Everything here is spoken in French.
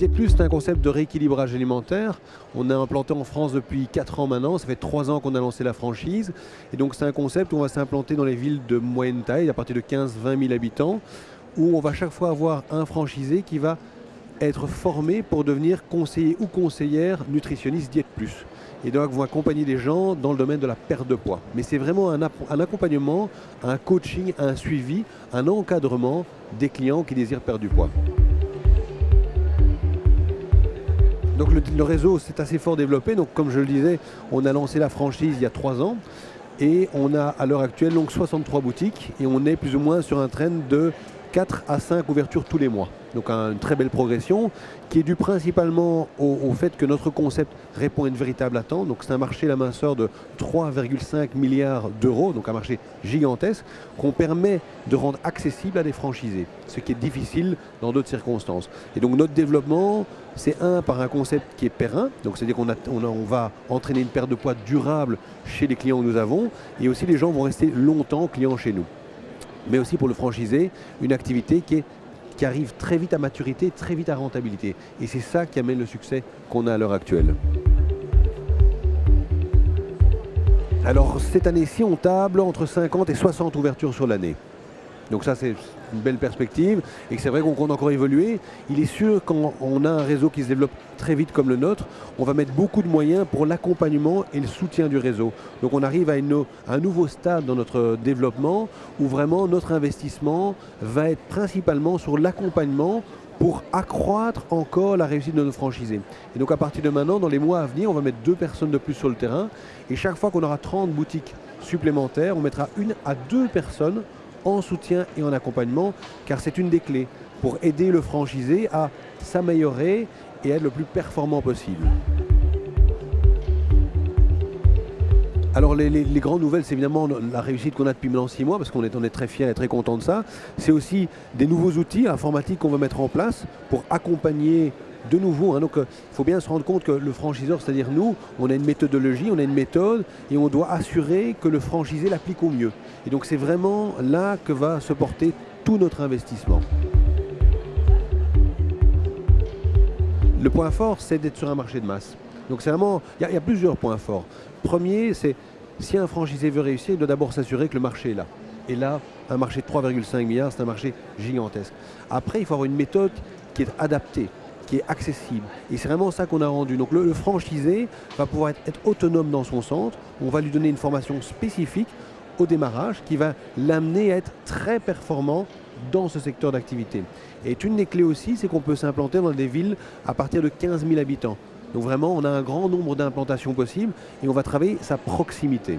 Diète Plus, c'est un concept de rééquilibrage alimentaire. On a implanté en France depuis 4 ans maintenant. Ça fait 3 ans qu'on a lancé la franchise. Et donc c'est un concept où on va s'implanter dans les villes de moyenne taille, à partir de 15-20 000 habitants, où on va chaque fois avoir un franchisé qui va être formé pour devenir conseiller ou conseillère nutritionniste Diète Plus. Et donc vont accompagner les gens dans le domaine de la perte de poids. Mais c'est vraiment un accompagnement, un coaching, un suivi, un encadrement des clients qui désirent perdre du poids. Donc le réseau s'est assez fort développé. Donc comme je le disais, on a lancé la franchise il y a 3 ans et on a à l'heure actuelle donc 63 boutiques et on est plus ou moins sur un trend de 4 à 5 ouvertures tous les mois. Donc une très belle progression qui est due principalement au fait que notre concept répond à une véritable attente. Donc c'est un marché, la minceur, de 3,5 milliards d'euros, donc un marché gigantesque qu'on permet de rendre accessible à des franchisés, ce qui est difficile dans d'autres circonstances. Et donc notre développement, c'est par un concept qui est périn, donc c'est-à-dire qu'on va entraîner une perte de poids durable chez les clients que nous avons, et aussi les gens vont rester longtemps clients chez nous. Mais aussi pour le franchisé, une activité qui arrive très vite à maturité, très vite à rentabilité. Et c'est ça qui amène le succès qu'on a à l'heure actuelle. Alors cette année-ci, on table entre 50 et 60 ouvertures sur l'année. Donc ça, c'est une belle perspective et c'est vrai qu'on compte encore évoluer. Il est sûr quand on a un réseau qui se développe très vite comme le nôtre, on va mettre beaucoup de moyens pour l'accompagnement et le soutien du réseau. Donc on arrive à un nouveau stade dans notre développement où vraiment notre investissement va être principalement sur l'accompagnement pour accroître encore la réussite de nos franchisés. Et donc à partir de maintenant, dans les mois à venir, on va mettre 2 personnes de plus sur le terrain et chaque fois qu'on aura 30 boutiques supplémentaires, on mettra 1 à 2 personnes en soutien et en accompagnement, car c'est une des clés pour aider le franchisé à s'améliorer et être le plus performant possible. Alors les grandes nouvelles, c'est évidemment la réussite qu'on a depuis maintenant 6 mois, parce qu'on est très fiers et très contents de ça. C'est aussi des nouveaux outils informatiques qu'on va mettre en place pour accompagner de nouveau. Donc il faut bien se rendre compte que le franchiseur, c'est-à-dire nous, on a une méthodologie, on a une méthode et on doit assurer que le franchisé l'applique au mieux. Et donc c'est vraiment là que va se porter tout notre investissement. Le point fort, c'est d'être sur un marché de masse. Donc c'est vraiment, il y a plusieurs points forts. Premier, c'est si un franchisé veut réussir, il doit d'abord s'assurer que le marché est là. Et là, un marché de 3,5 milliards, c'est un marché gigantesque. Après, il faut avoir une méthode qui est adaptée, qui est accessible. Et c'est vraiment ça qu'on a rendu. Donc le franchisé va pouvoir être autonome dans son centre. On va lui donner une formation spécifique au démarrage qui va l'amener à être très performant dans ce secteur d'activité. Et une des clés aussi, c'est qu'on peut s'implanter dans des villes à partir de 15 000 habitants. Donc vraiment, on a un grand nombre d'implantations possibles et on va travailler sa proximité.